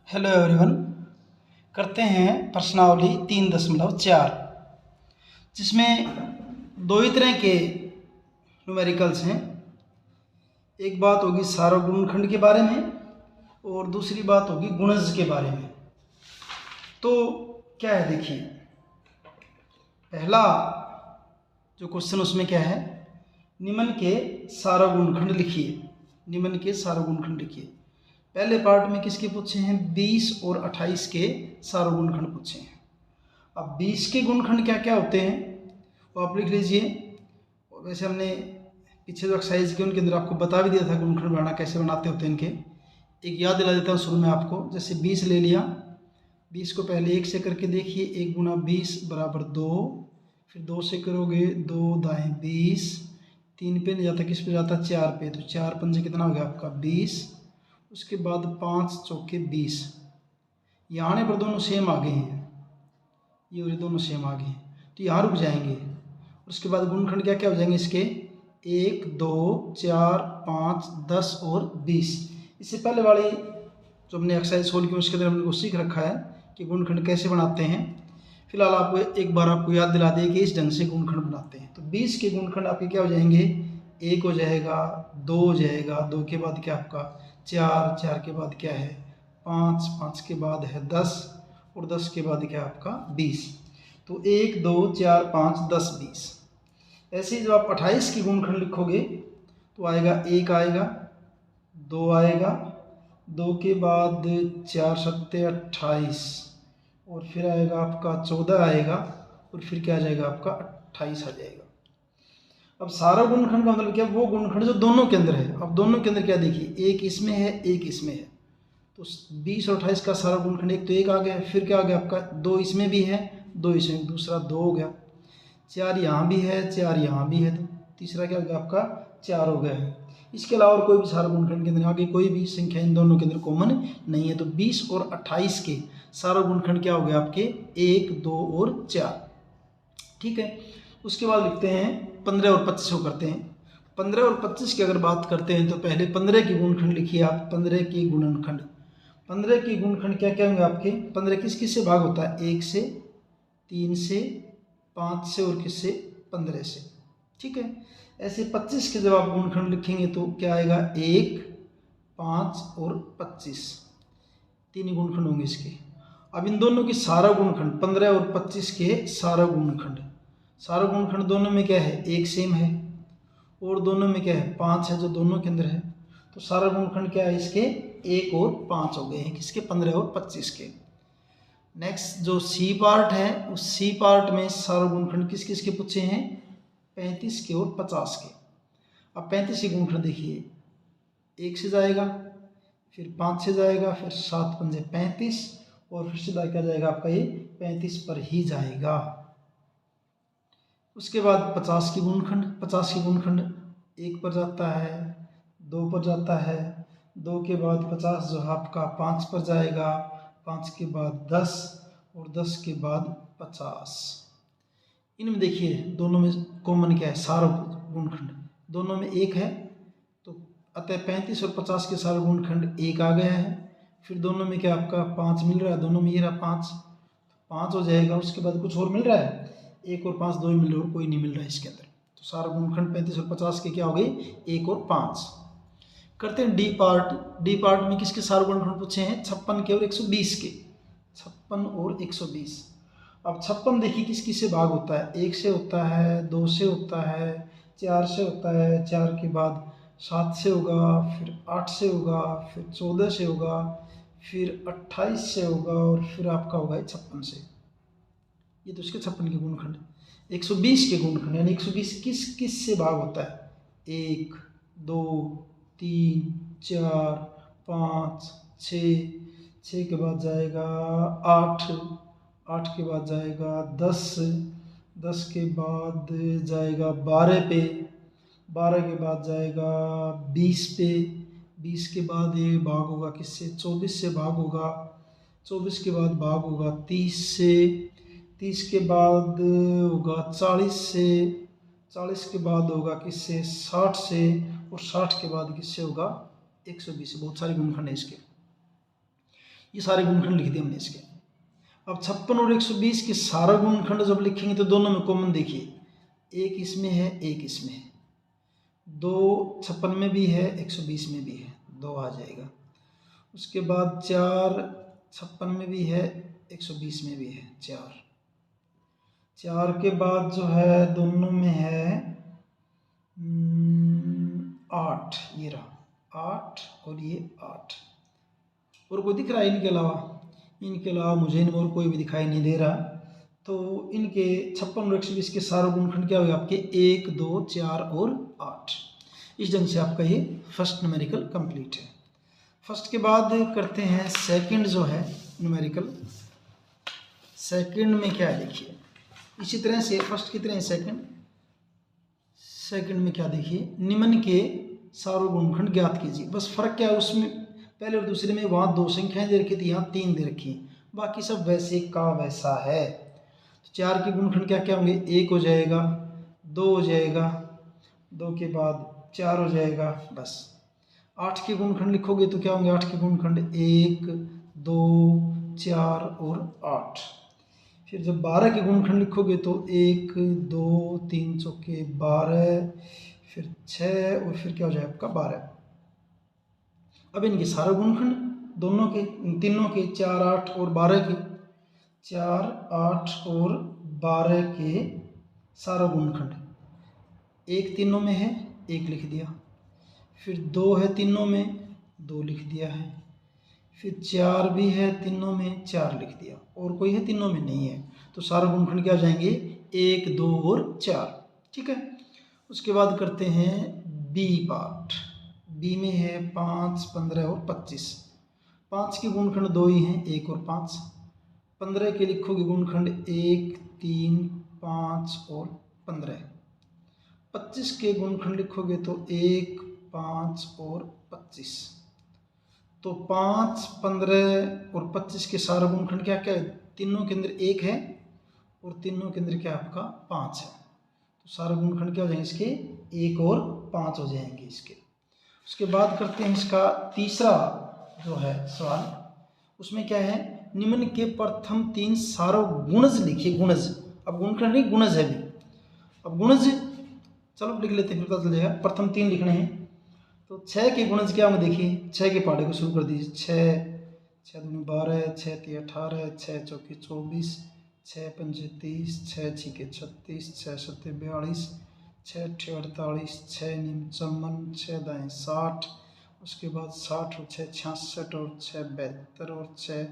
Hello everyone. करते हैं प्रश्नावली 3.4 जिसमें दो ही तरह के न्यूमेरिकल्स हैं। एक बात होगी सार्वग गुणनखंड के बारे में और दूसरी बात होगी गुणज के बारे में। तो क्या है, देखिए पहला जो क्वेश्चन उसमें क्या है, निम्न के सार्वग गुणनखंड लिखिए। निम्न के सार्वग गुणनखंड लिखिए। पहले पार्ट में किसके पूछे हैं, 20 और 28 के सार्वग गुणनखंड पूछे हैं। अब 20 के गुणनखंड क्या क्या होते हैं वो आप लिख लीजिए। वैसे हमने पीछे जो एक्सरसाइज की उनके अंदर आपको बता भी दिया था गुणनखंड बनाना कैसे बनाते होते हैं इनके। एक याद दिला देता हूँ शुरू में आपको। जैसे 20 ले लिया, 20 को पहले 1 से करके देखिए, 1 गुना 20 बराबर 2, फिर 2 से करोगे 2 दाएँ 20, 3 पे नहीं जाता, किस पे जाता, 4 पे, तो 4 पंजे कितना हो गया आपका 20। उसके बाद 5 चौके 20, यहाँ पर दोनों सेम आ गए हैं, ये और ये दोनों सेम आ गए हैं, तो यहाँ रुक जाएंगे। उसके बाद गुणनखंड क्या क्या हो जाएंगे इसके, 1 2 4 5 10 और 20। इससे पहले वाली जो हमने एक्सरसाइज सोल्व की उसके अंदर हमने को सीख रखा है कि गुणनखंड कैसे बनाते हैं। फिलहाल आपको एक बार आपको याद दिला दिए कि इस ढंग से गुणनखंड बनाते हैं। तो 20 के गुणनखंड आपके क्या हो जाएंगे, 1 हो जाएगा, 2 हो जाएगा, 2 के बाद क्या आपका 4, 4 के बाद क्या है 5, 5 के बाद है 10 और 10 के बाद क्या आपका 20। तो 1 2 4 5 10 20। ऐसे ही जब आप 28 की गुणनखंड लिखोगे तो आएगा 1 आएगा, 2 आएगा, 2 के बाद 4 सत्ते 28 और फिर आएगा आपका 14 आएगा और फिर क्या आ जाएगा आपका 28 आ जाएगा। अब सारा गुणनखंड का मतलब क्या, वो गुणनखंड जो दोनों के अंदर है। अब दोनों के अंदर क्या देखिए, एक इसमें है एक इसमें है, तो 20 और 28 का सारा गुणनखंड एक तो 1 आ गया, फिर क्या आ गया आपका 2 इसमें भी है, 2 इसमें, दूसरा 2 हो गया, 4 यहाँ भी है, 4 यहाँ भी है, तो तीसरा क्या हो गया आपका 4 हो गया है। इसके अलावा और कोई भी सारा गुणनखंड के अंदर आगे कोई भी संख्या इन दोनों के अंदर कॉमन नहीं है। तो 20 और 28 के सारा गुणनखंड क्या हो गया आपके 1 2 और 4। ठीक है। उसके बाद लिखते हैं 15 और 25 को करते हैं। 15 और 25 की अगर बात करते हैं तो पहले 15 की गुणनखंड लिखिए आप। 15 की गुणनखंड, 15 की गुणनखंड क्या क्या होंगे आपके, 15 किस किस से भाग होता है, 1 से, 3 से, 5 से और किससे 15 से। ठीक है। ऐसे 25 के जब आप गुणनखंड लिखेंगे तो क्या आएगा 1 5 और 25, तीन ही गुणनखंड होंगे इसके। अब इन दोनों की सारा गुणनखंड 15 और 25 के सारा गुणनखंड, सारा गुणनखंड दोनों में क्या है, एक सेम है और दोनों में क्या है 5 है जो दोनों के अंदर है। तो सारा गुणनखंड क्या है इसके 1 और 5 हो गए हैं, किसके 15 और 25 के। नेक्स्ट जो सी पार्ट है, उस सी पार्ट में सारा गुणनखंड किस किस के पूछे हैं, 35 के और 50 के। अब 35 के गुणनखंड देखिए, 1 से जाएगा, फिर 5 से जाएगा, फिर 7 पंजे 35 और फिर सीधा क्या जाएगा आपका ये 35 पर ही जाएगा। उसके बाद 50 की गुणनखंड, 50 की गुणनखंड 1 पर जाता है, 2 पर जाता है, 2 के बाद 50 जो है आपका 5 पर जाएगा, 5 के बाद 10 और 10 के बाद 50। इनमें देखिए दोनों में कॉमन क्या है, सारा गुणनखंड दोनों में 1 है, तो अतः 35 और 50 के सारा गुणनखंड 1 आ गया है। फिर दोनों में क्या आपका 5 मिल रहा है, दोनों में ये रहा 5, 5 हो जाएगा। उसके बाद कुछ और मिल रहा है, 1 और 5 दो ही मिल रहे और कोई नहीं मिल रहा है इसके अंदर। तो सारा गुणनखंड 35 और 50 के क्या हो गए 1 और 5। करते हैं डी पार्ट। डी पार्ट में किसके सारे गुणनखंड पूछे हैं, 56 के और 120 के, 56 और 120। अब 56 देखिए किस किस से भाग होता है, 1 से होता है, 2 से होता है, 4 से होता है, 4 के बाद 7 से होगा, फिर 8 से होगा, फिर 14 से होगा, फिर 28 से होगा और फिर आपका होगा 56 से। ये तो इसके 56 के गुणनखंड। 120 के गुणनखंड यानी 120 किस किस से भाग होता है, 1 2 3 4 5 6, 6 के बाद जाएगा 8, 8 के बाद जाएगा 10, 10 के बाद जाएगा 12 पे, 12 के बाद जाएगा 20 पे, 20 के बाद ये भाग होगा किससे, 24 से भाग होगा, 24 के बाद भाग होगा 30 से, 30 के बाद होगा 40 से, 40 के बाद होगा किससे 60 से और 60 के बाद किससे होगा 120 से। बहुत सारे गुणनखंड है इसके। ये सारे गुणनखंड लिख दिए हमने इसके। अब 56 और 120 के सारा गुणनखंड जब लिखेंगे तो दोनों में कॉमन देखिए, एक इसमें है एक इसमें है, 2 56 में भी है 120 में भी है, 2 आ जाएगा। उसके बाद 4 56 में भी है 120 में भी है, 4 के बाद जो है दोनों में है 8, ये रहा 8 और ये 8। और कोई दिख रहा है इनके अलावा? इनके अलावा मुझे इनमें और कोई भी दिखाई नहीं दे रहा। तो इनके 56 और 120 के सारे गुणनखंड क्या होगा आपके 1, 2, 4 और 8। इस ढंग से आपका ये फर्स्ट न्यूमेरिकल कंप्लीट है। फर्स्ट के बाद करते हैं सेकंड जो है न्यूमेरिकल। सेकंड में क्या है देखिए, इसी तरह से फर्स्ट की तरह सेकंड में क्या देखिए, निम्न के सारों गुणनखंड ज्ञात कीजिए। बस फर्क क्या है उसमें, पहले और दूसरे में वहाँ 2 संख्याएं दे रखी थी, यहाँ 3 दे रखी, बाकी सब वैसे का वैसा है। तो 4 के गुणनखंड क्या क्या होंगे, 1 हो जाएगा, 2 हो जाएगा, 2 के बाद 4 हो जाएगा बस। 8 के गुणनखंड लिखोगे तो क्या होंगे 8 के गुणनखंड, 1, 2, 4 और 8। फिर जब 12 के गुणनखंड लिखोगे तो 1, 2, 3 चौके 12, फिर 6 और फिर क्या हो जाए आपका 12। अब इनके सारा गुणनखंड दोनों के, तीनों के 4, 8 और 12 के, 4, 8 और 12 के सारा गुणनखंड, 1 तीनों में है 1 लिख दिया, फिर 2 है तीनों में 2 लिख दिया है, फिर 4 भी है तीनों में 4 लिख दिया, और कोई है तीनों में नहीं है। तो सारा गुणनखंड क्या हो जाएंगे 1, 2 और 4। ठीक है। उसके बाद करते हैं बी पार्ट। बी में है 5, 15 और 25। 5 के गुणनखंड 2 ही हैं, 1 और 5। 15 के लिखोगे गुणनखंड 1, 3, 5 और 15। 25 के गुणनखंड लिखोगे तो 1, 5 और 25। तो 5, 15 और 25 के सारा गुणनखंड क्या क्या है, तीनों के अंदर 1 है और तीनों के अंदर क्या आपका 5 है। तो सारा गुणनखंड क्या हो जाएंगे इसके 1 और 5 हो जाएंगे इसके। उसके बाद करते हैं इसका तीसरा जो है सवाल, उसमें क्या है, निम्न के प्रथम 3 सारों गुणज लिखिए। गुणज, अब गुणनखंड नहीं गुणज है अभी, अब गुणज चलो लिख लेते हैं, पता चल जाएगा। प्रथम 3 लिखने हैं तो 6 के गुणज क्या होंगे देखिए, 6 के पहाड़े को शुरू कर दीजिए। 6 दूनी 12, 6 तीन 18, 6 चौके 24, 6 पंजे 30, 6 छिके 36, 6 सत्ते 42, 6 अट्ठे 48, 6 नीम 54, 6 दाएँ 60, उसके बाद 60 और 6 66 और 6 72 और 6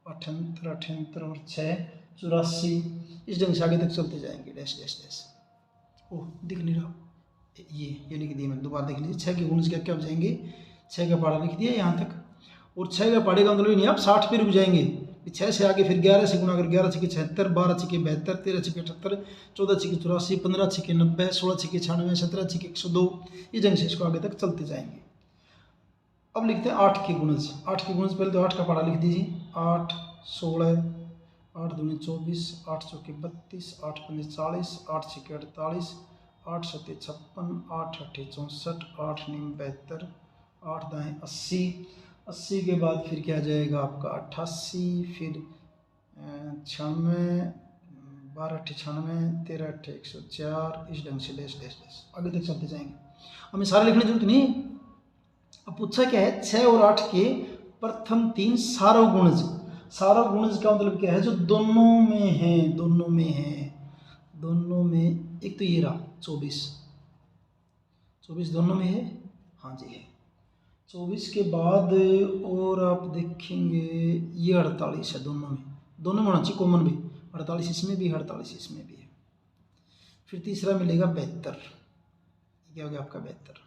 78 78 और 6 84। इस ढंग से आगे तक चलते जाएंगे। डैश डैश डैश, ओह दिख नहीं रहा, ये लिख दिया मैंने, दोबारा देख लीजिए। 6 के गुणज क्या हो जाएंगे, 6 का पहाड़ा लिख दिया यहाँ तक। और 6 का पहाड़े का मतलब नहीं आप 60 पे रुक जाएंगे, 6 से आगे फिर 11 से गुणा कर, 11 छिके 76, 12 छिके 72, 13 छिके 78, 14 छिके 84, 15 छिके 90, 16 छिके 96, 17 छिके 102। इस ढंग से इसको आगे तक चलते जाएंगे। अब लिखते हैं 8 के गुणज। 8 के गुणज पहले तो 8 का पहाड़ा लिख दीजिए। 8, 16, 8 दूनी 24, 8 चौके 32, 8 पंजे 40, 8 छिके 48, 8 सत्ते 56, 8 अट्ठे 64, 8 नीम 72, 8 दाएँ 80। 80 के बाद फिर क्या जाएगा आपका 88, फिर 96, 12 अट्ठे 96, 13 अट्ठे 104। इस ढंग से डैश डैश डैश आगे तक चलते जाएंगे। हमें सारे लिखने की जरूरत नहीं। अब पूछा क्या है, 6 और 8 के प्रथम 3 सारो गुणज। सारो गुणज का मतलब क्या है, जो दोनों में है, दोनों में है, दोनों में। एक तो ये रहा 24, 24 दोनों में है, हाँ जी है। 24 के बाद और आप देखेंगे ये 48 है, दोनों में, दोनों में होना चाहिए कॉमन भी। 48 इसमें भी, 48 इसमें भी है। फिर तीसरा मिलेगा 72, क्या हो गया आपका 72।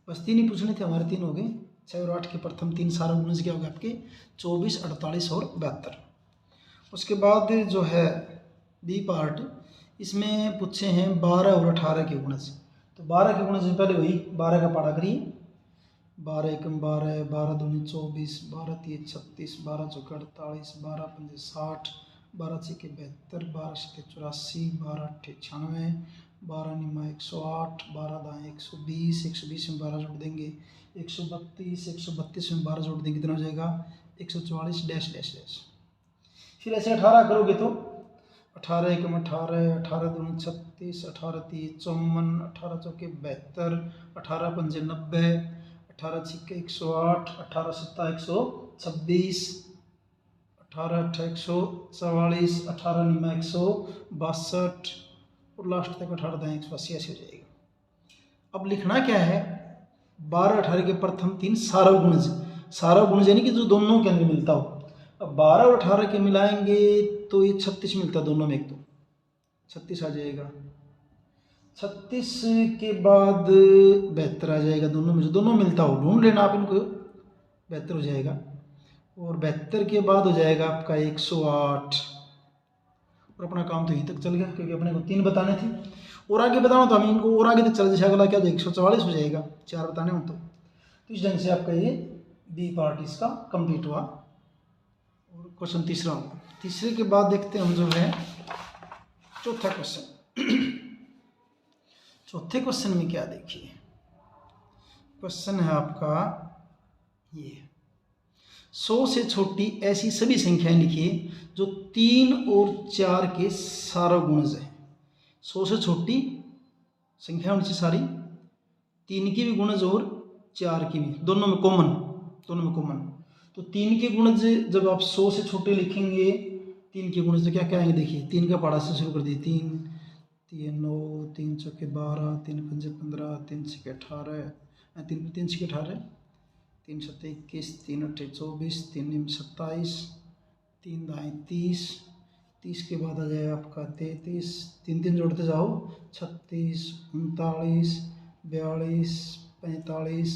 बस 3 ही पूछने थे हमारे, 3 हो गए। 6 और 8 के प्रथम 3 सारा गुणज क्या हो गया आपके 24, 48 और 72। उसके बाद जो है बी पार्ट, इसमें पूछे हैं 12 और 18 के गुणज। तो 12 के गुणज पहले वही 12 का पढ़ा करिए। 12 एकम 12, 12 दूनी 24, 12 तीन 36, 12 चौके 48, 12 पंजे 60, 12 छिके 72, 12 सत्ते 84, 12 अट्ठे 96, 12 निमा 108, 12 दाएँ 120, 120 में 12 जोड़ देंगे 132, 132 में 12 जोड़ देंगे कितना हो जाएगा 144 डैश डैश डैश। फिर ऐसे 18 करोगे तो 18 एकम 18, 18 दूनी 36, 18 तीन 54, 18 चौके 72, 18 पंजे 90, 18 छिक्के 108, 18 सत्ता 126, 18 अट्ठा 144, 18 निमा 162 और लास्ट तक 18 दाएँ 188 हो जाएगा। अब लिखना क्या है, 12 18 के प्रथम तीन सारव गुणज यानी कि जो दोनों के अंदर मिलता हो। अब 12 और 18 के मिलाएंगे तो ये 36 मिलता है दोनों में, एक तो 36 आ जाएगा। 36 के बाद 72 आ जाएगा, दोनों में जो दोनों मिलता हो ढूंढ लेना आप इनको, 72 हो जाएगा। और 72 के बाद हो जाएगा आपका 108। और अपना काम तो यहीं तक चल गया क्योंकि अपने को 3 बताने थे। और आगे बताना तो हम इनको और आगे तक चल जैसे अगला क्या 144 हो जाएगा, 4 बताने हो तो इस ढंग से आपका ये बी पार्ट इसका कंप्लीट हुआ। और क्वेश्चन तीसरा होगा। तीसरे के बाद देखते हैं हम जो है चौथा क्वेश्चन। चौथे क्वेश्चन में क्या देखिए, क्वेश्चन है आपका ये 100 से छोटी ऐसी सभी संख्याएं लिखिए जो 3 और 4 के सारगुणज है। 100 से छोटी संख्या उनसे सारी 3 की भी गुणज और 4 की भी, दोनों में कॉमन। तो 3 के गुणज जब आप 100 से छोटे लिखेंगे, 3 के गुणज तो क्या क्या आएंगे देखिए। 3 का पढ़ा से शुरू कर दिए, 3 3 9, 3 चौके 12, 3 पंजे 15, 3 छक्के 18, 3 छक्के 18, 3 सत्ते 21, 3 अट्ठे 24, 3 निम 27, 3 दाएँ 30, 30 के बाद आ जाएगा आपका 33, 3 3 जोड़ते जाओ 36, 39, 42, 45,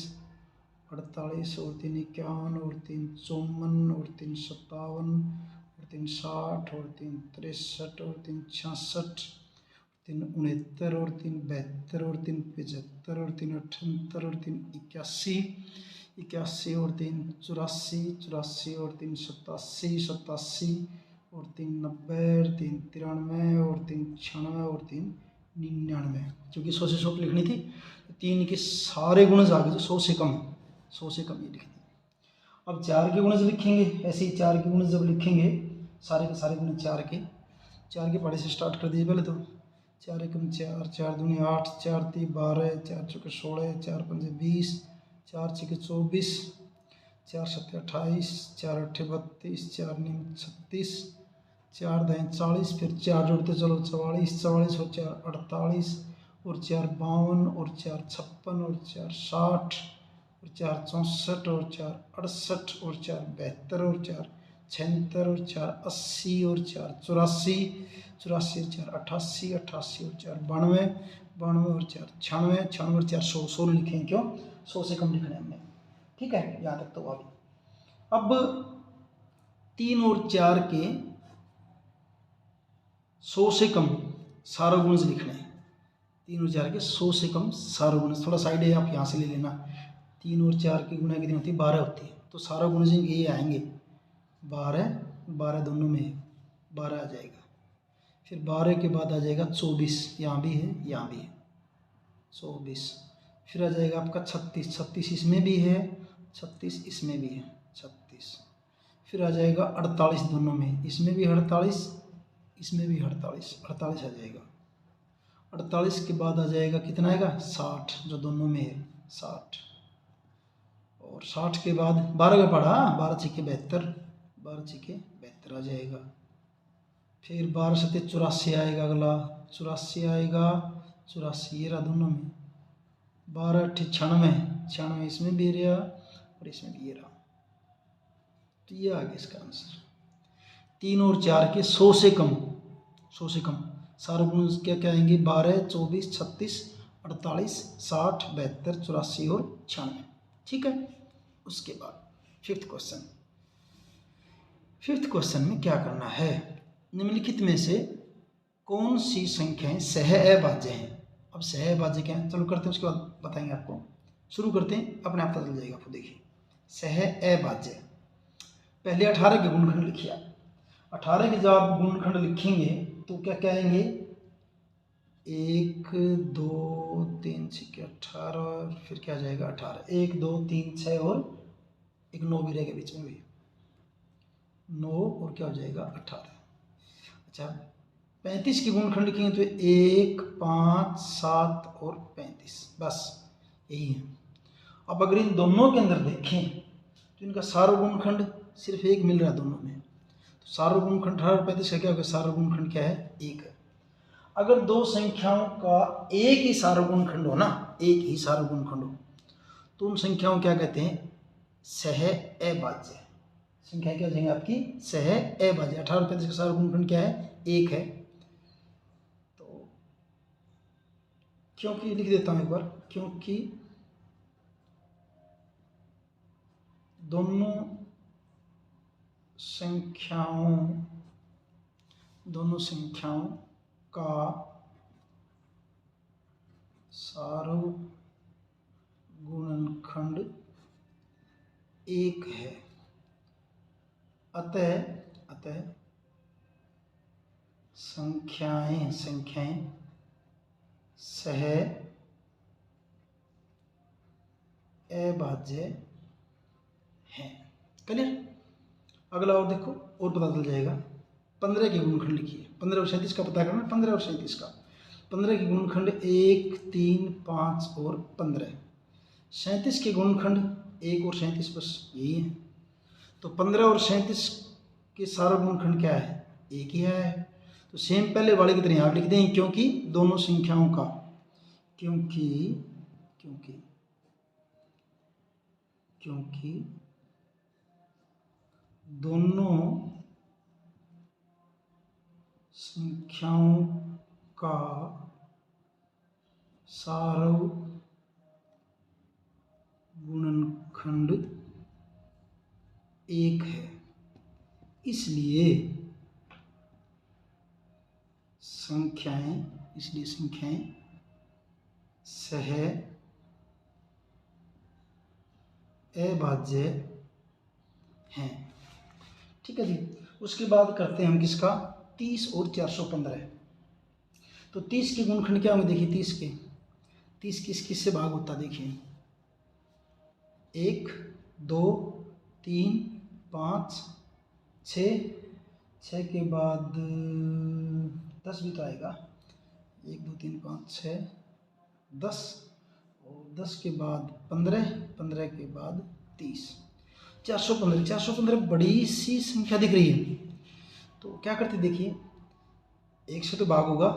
48 और 3 51 और 3 54 और 3 57 और 3 60 और 3 63 और 3 66, 3 69 और 3 72 और 3 75 और 3 78 और 3 81, 81 और 3 84, 84 और 3 87, 87 और 3 90 और 3 93 और 3 96 और 3 99। क्योंकि 100 से छोटी लिखनी थी, 3 के सारे गुणज आ गए, 100 से कम, 100 से कम ये लिखनी। अब 4 के गुणज लिखेंगे, ऐसे ही 4 के गुणज जब लिखेंगे सारे के सारे गुणज 4 के पढ़े से स्टार्ट कर दीजिए। पहले तो 4 एकम 4, 4 दूनी 8, 4 तीन 12, 4 चौके 16, 4 पंजे 20, 4 छक्के 24, 4 सत्ते 28, 4 अट्ठे 32, 4 निम 36, 4 दाएँ 40, फिर 4 जोड़ते चलो 44, 44 और 4 48 और 4 52 और 4 56 और 4 60 और 4 64 और 4 68 और 4 72 और 4 76 और 4 80 और 4 84, 84 और 4 88, 88 और 4 92, 92 और 4 96, 96 और 4 100, 100 लिखें क्यों, 100 से कम लिखना है हमने। ठीक है, यहाँ तक तो अभी। अब 3 और 4 के 100 से कम सारगुणज लिखने हैं। 3 और 4 के 100 से कम सारगुणज, थोड़ा साइड है आप यहाँ से ले लेना। 3 और 4 की गुणा कितनी होती है, 12 होती है। तो सारगुणज ये आएंगे 12, 12 दोनों में 12 आ जाएगा। फिर 12 के बाद आ जाएगा 24, यहाँ भी है यहाँ भी है 24। फिर आ जाएगा आपका 36, 36 इसमें भी है, 36 इसमें भी है 36। फिर आ जाएगा 48 दोनों में, इसमें भी 48, इसमें भी 48, 48 आ जाएगा। 48 के बाद आ जाएगा कितना आएगा 60, जो दोनों में है 60। और 60 के बाद 12 का पढ़ा, 12 छिके 72, 12 छिके 72 आ जाएगा। फिर 12 सत्ते 84 आएगा, अगला 84 आएगा, 84 ये रहा दोनों में। 12 अट्ठे 96, 96 इसमें भी रहा और इसमें भी ये रहा। तो ये आ गया इसका आंसर। 3 और 4 के 100 से कम, 100 से कम सारे गुण क्या क्या आएंगे, 12, 24, 36, 48, 60, 72, 84 और 96। ठीक है, उसके बाद फिफ्थ क्वेश्चन में क्या करना है, निम्नलिखित में से कौन सी संख्याएं सह-अभाज्य हैं। अब सह-अभाज्य क्या है, चलो करते हैं, उसके बाद बताएंगे आपको। शुरू करते हैं, अपने आप पता चल जाएगा आपको। देखिए सह-अभाज्य, पहले 18 के गुणखंड लिखिए आप। 18 के जब आप गुणखंड लिखेंगे तो क्या क्या आएंगे, 1 2 3 6 18, फिर क्या आ जाएगा 18, 1 2 3 6 और एक 9 भी रहेगा बीच में भी। 9 और क्या हो जाएगा 18। अच्छा 35 के गुणनखंड लिखेंगे तो 1, 5, 7 और 35, बस यही है। अब अगर इन दोनों के अंदर देखें तो इनका सार्वगुणनखंड सिर्फ एक मिल रहा है दोनों में, तो सार्वगुणनखंड 18 और 35 का क्या होगा, सार्वगुणनखंड क्या है, 1 है। अगर दो संख्याओं का एक ही सार्वगुणनखंड हो ना, एक ही सार्वगुणनखंड हो, तो उन संख्याओं क्या कहते हैं, सह अभाज्य। संख्या क्या हो जाएंगे आपकी, सह अभाज्य। 18 और 35 का सार्वगुणनखंड क्या है, 1 है। तो क्योंकि लिख देता हूं एक बार, क्योंकि दोनों संख्याओं का सार्वगुणनखंड 1 है, अतः संख्याएं सह अभाज्य हैं। क्लियर। अगला और देखो, और पता चल जाएगा। 15 के गुणनखंड लिखिए, 15 और 37 का पता करना, 15 और 37 का। 15 के गुणनखंड 1, 3, 5 और 15। 37 के गुणनखंड 1 और 37, बस यही है। तो 15 और 37 के सार्वगुणनखंड क्या है, 1 ही है। तो सेम पहले वाले की तरह आप लिख देंगे, क्योंकि दोनों संख्याओं का क्योंकि दोनों संख्याओं का सार्वगुणनखंड 1 है, इसलिए संख्याएं सह अभाज्य हैं। ठीक है जी। उसके बाद करते हैं हम किसका, 30 और 415। तो 30 के गुणनखंड क्या होंगे, देखिए 30 किस से भाग होता है, देखिए 1, 2, 3, 5, 6 के बाद 10 भी तो आएगा, 1, 2, 3, 5, 6, 10, और 10 के बाद 15 के बाद 30, 415 बड़ी सी संख्या दिख रही है। तो क्या करते देखिए, 1 से तो भाग होगा,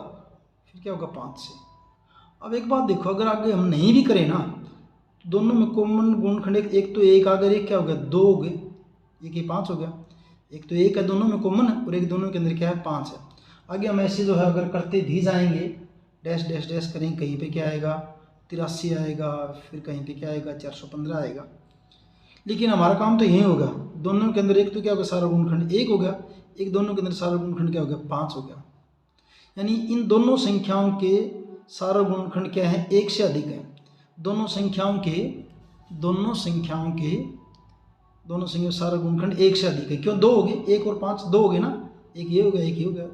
फिर क्या होगा 5 से। अब एक बात देखो, अगर आगे हम नहीं भी करें ना, तो दोनों में कॉमन गुणनखंड एक तो 1 आ गया, एक क्या हो गया, 2 हो गए, एक ही 5 हो गया। एक तो 1 है दोनों में कॉमन, और एक दोनों के अंदर क्या है, 5 है। आगे हम ऐसे जो है अगर करते भी जाएंगे, डैश डैश डैश करेंगे, कहीं पे क्या आएगा, 83 आएगा, फिर कहीं पे क्या आएगा, 415 आएगा। लेकिन हमारा काम तो यही होगा, दोनों के अंदर एक तो क्या होगा, सार्वगुणनखंड 1 हो गया, एक दोनों के अंदर सार्वगुणनखंड क्या हो गया, 5 हो गया। यानी इन दोनों संख्याओं के सार्वगुणनखंड क्या है, 1 से अधिक है। दोनों संख्याओं के सार्वगुणनखंड 1 से अधिक है। क्यों, 2 हो गए, 1 और 5 2 हो गए ना, एक ये हो गया, एक ये हो गया।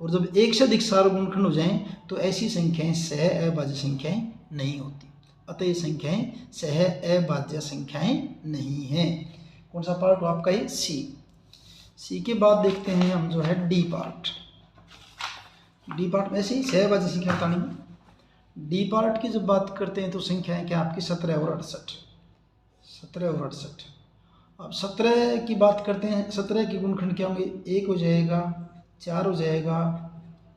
और जब 1 से अधिक सार्वगुणनखंड हो जाएं तो ऐसी संख्याएं सह अभाज्य संख्याएं नहीं होती। अतः ये संख्याएं सह अभाज्य संख्याएं नहीं हैं। कौन सा पार्ट हो आपका, ये सी के बाद देखते हैं हम जो है डी पार्ट में ऐसे ही सह अभाज्य संख्या बतानी है। डी पार्ट की जब बात करते हैं तो संख्याएं क्या आपकी 17 और 68। अब 17 की बात करते हैं, 17 के गुणनखंड क्या होंगे, 1 हो जाएगा, 4 हो जाएगा,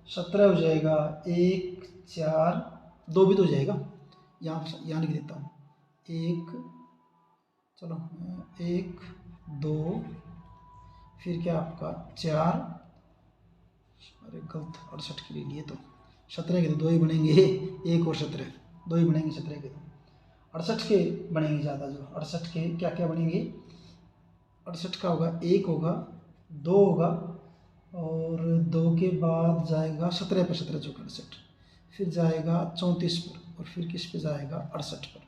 17 हो जाएगा, 1, 4, 2 भी तो हो जाएगा, यहाँ लिख देता हूँ, 1, 2, फिर क्या आपका 4, अरे गलत, 68 के लिए तो 17 के तो 2 ही बनेंगे, 1 और 17 2 ही बनेंगे, 17 के तो 68 के बनेंगे ज़्यादा, जो 68 के क्या क्या बनेंगे, 68 का होगा, 1 होगा, 2 होगा, और 2 के बाद जाएगा 17 पर, 17 चौक 68, फिर जाएगा 34 पर, और फिर किस पे जाएगा 68 पर।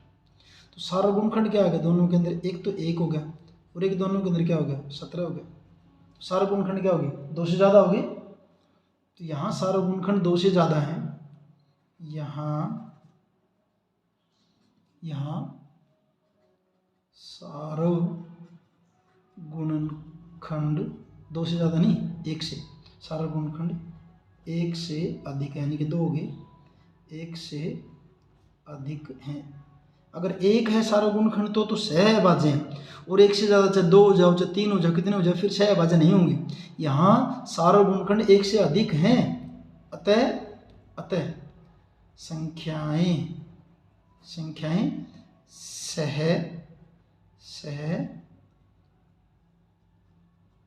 तो सार्वगुणनखंड क्या आ गया, दोनों के अंदर एक तो 1 हो गया, और एक दोनों के अंदर क्या हो गया, 17 हो गया। तो सार्वगुणनखंड क्या होगी, 2 से ज़्यादा होगी। तो यहाँ सार्वगुणनखंड 2 से ज़्यादा है, यहाँ सार्वगुणनखंड 2 से ज़्यादा नहीं, 1 से। सारा गुणनखंड 1 से अधिक है, यानी कि 2 हो गए, 1 से अधिक हैं। अगर 1 है सारा गुणनखंड तो सहभाज्य हैं, और 1 से ज़्यादा चाहे 2 हो जाओ, चाहे 3 हो जाओ, कितने हो जाओ, फिर सहभाज्य नहीं होंगे। यहाँ सारा गुणनखंड 1 से अधिक हैं, अतः संख्याएं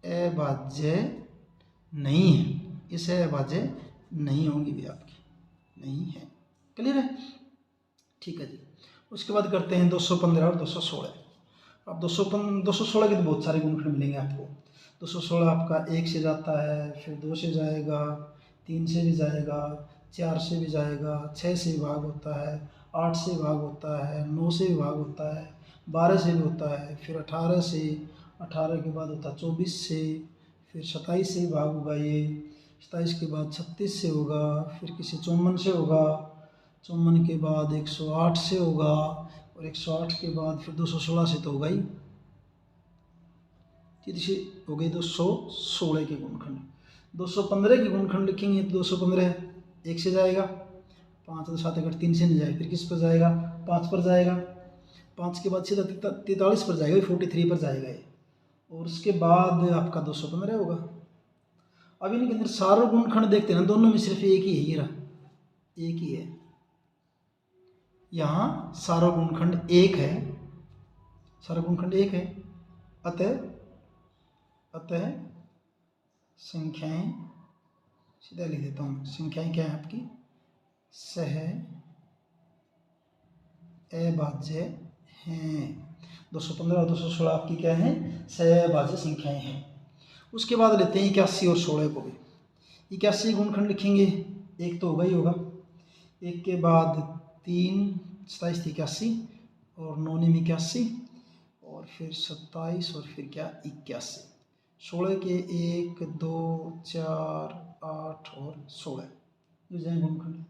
अभाज्य नहीं है, ये सहभाज्य नहीं होंगी भी आपकी, नहीं है। क्लियर है? ठीक है जी। उसके बाद करते हैं 215 और 216। अब 216 के तो बहुत सारे गुणनखंड मिलेंगे आपको। 216 आपका 1 से जाता है, फिर 2 से जाएगा, 3 से भी जाएगा, 4 से भी जाएगा, 6 से भाग होता है, 8 से भाग होता है, 9 से भी भाग होता है, 12 से भी होता है, फिर 18 से, 18 के बाद होता है 24 से, फिर 27 से भाग होगा ये, 27 के बाद 36 से होगा, फिर किसी 54 से होगा, 54 के बाद 108 से होगा, और 108 के बाद फिर 216 से तो होगा ही। से हो गए 216 के गुणनखंड। 215 के गुणनखंड लिखेंगे तो 215 1 से जाएगा, 5 और 7 अगर 3 से नहीं जाए, फिर किस पर जाएगा, 5 पर जाएगा, 5 के बाद सीधा 43 पर जाएगा, 43 पर जाएगा ये, और उसके बाद आपका 215 होगा। अब इनके अंदर सारे गुणनखंड देखते हैं ना, दोनों में सिर्फ एक ही है, ये रहा, एक ही है। यहाँ सारा गुणनखंड 1 है, सारा गुणनखंड 1 है, अतः संख्याएं, सीधा लिख देता हूँ, संख्याएं क्या है आपकी, सहअभाज्य हैं। 215 और 216 आपकी क्या है, सहअभाज्य संख्याएं हैं। उसके बाद लेते हैं 81 और 16 को भी। 81 गुणनखंड लिखेंगे, एक तो होगा ही होगा, एक के बाद 3, 27 81, और 9 में 81, और फिर 27, और फिर क्या 81। 16 के 1, 2, 4, 8 और 16 जो जाए गुणनखंड।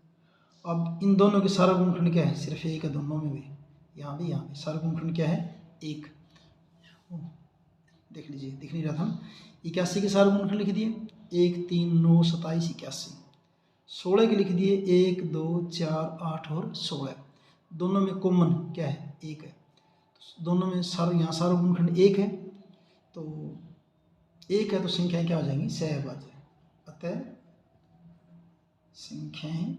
अब इन दोनों के सारा गुणनखंड क्या है, सिर्फ एक है दोनों में भी, यहाँ भी सारा गुणनखंड क्या है, 1। देख लीजिए, दिख नहीं रहा था। 81 के सारे गुणनखंड लिख दिए, 1, 3, 9, 27, 81। 16 के लिख दिए, 1, 2, 4, 8 और 16। दोनों में कॉमन क्या है, 1 है। दोनों में सारा, यहाँ सारा गुणनखंड 1 है, तो 1 है तो संख्याएं क्या हो जाएंगी, सहअभाज्य। अतः संख्याएं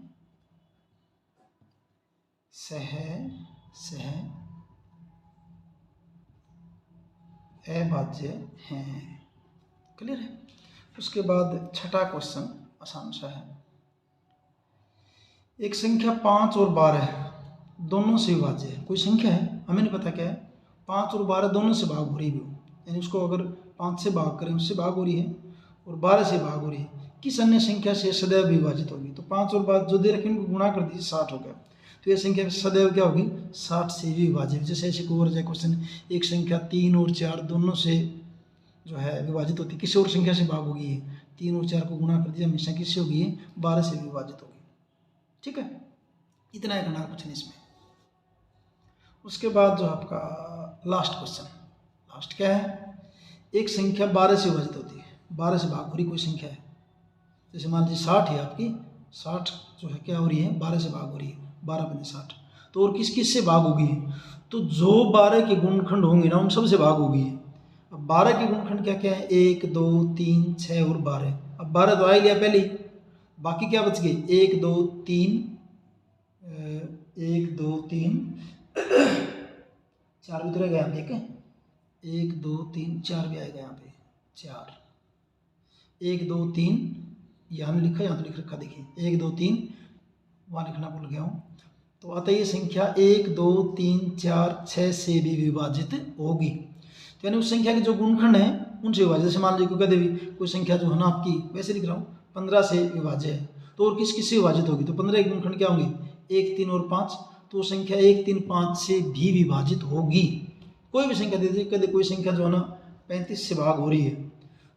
अभाज्य हैं। क्लियर है? उसके बाद छठा क्वेश्चन आसान सा है। एक संख्या 5 और 12 दोनों से विभाज्य है। कोई संख्या है, हमें नहीं पता क्या है, 5 और 12 दोनों से भाग हो रही है, यानी उसको अगर 5 से भाग करें उससे भाग हो रही है, और 12 से भाग हो रही है, किस अन्य संख्या से सदैव विभाजित होगी। तो 5 और 12 जो दे रखे उनको गुणा कर दीजिए, 60 हो गया। तो ये संख्या सदैव क्या होगी, 60 से भी विभाजित। जैसे ऐसे को और जाए क्वेश्चन, एक संख्या 3 और 4 दोनों से जो है विभाजित होती है, किसी और संख्या से भाग होगी, 3 और 4 को गुणा कर दिया, हमेशा किससे होगी, 12 से विभाजित होगी। ठीक है, इतना ही करना है कुछ नहीं इसमें। उसके बाद जो आपका लास्ट क्वेश्चन, लास्ट क्या है, एक संख्या 12 से विभाजित होती है, 12 से भाग हो रही कोई संख्या है, जैसे मान लीजिए 60 है आपकी, 60 जो है क्या हो रही है, 12 से भाग हो रही है, 12 बने 60। तो और किस किस से भाग होगी, तो जो 12 के गुणनखंड होंगे ना उन सब से भाग होगी। अब 12 के गुणनखंड क्या क्या है, 1, 2, 3, 6 और 12। अब 12 तो आ ही लिया पहले, बाकी क्या बच गए, 1, 2, 3, 1, 2, 3, 4 भी तो रह गया यहाँ पे, 1, 2, 3, 4 भी आएगा यहाँ पे, 4, 1, 2, 3 यहाँ नहीं लिखा, यहाँ तो लिख रखा, देखिए 1, 2, 3 वहाँ लिखना भूल गया हूँ। तो अतः ये संख्या 1, 2, 3, 4, 6 से भी विभाजित होगी। तो यानी उस संख्या के जो गुणनखंड हैं उनसे विभाजित। जैसे मान लीजिए कभी कोई संख्या जो है ना आपकी, वैसे लिख रहा हूँ, 15 से विभाज्य है, तो और किस किस से विभाजित होगी, तो 15 के गुणनखंड क्या होंगे, 1, 3 और 5। तो संख्या 1, 3, 5 से भी विभाजित होगी। कोई भी संख्या दे दीजिए, कभी कोई संख्या जो है ना 35 से भाग हो रही है,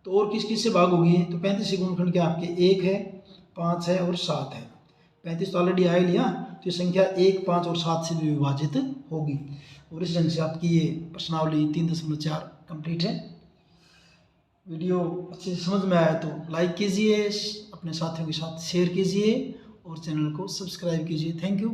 तो और किस किस से भाग होगी, तो 35 के गुणनखंड क्या आपके 1 है, 5 है और 7 है। 35 तो ऑलरेडी आ लिया, तो ये संख्या 1, 5 और 7 से भी विभाजित होगी। और इस ढंग से आपकी ये प्रश्नावली 3.4 कंप्लीट है। वीडियो अच्छे से समझ में आया तो लाइक कीजिए, अपने साथियों के साथ शेयर कीजिए और चैनल को सब्सक्राइब कीजिए। Thank you.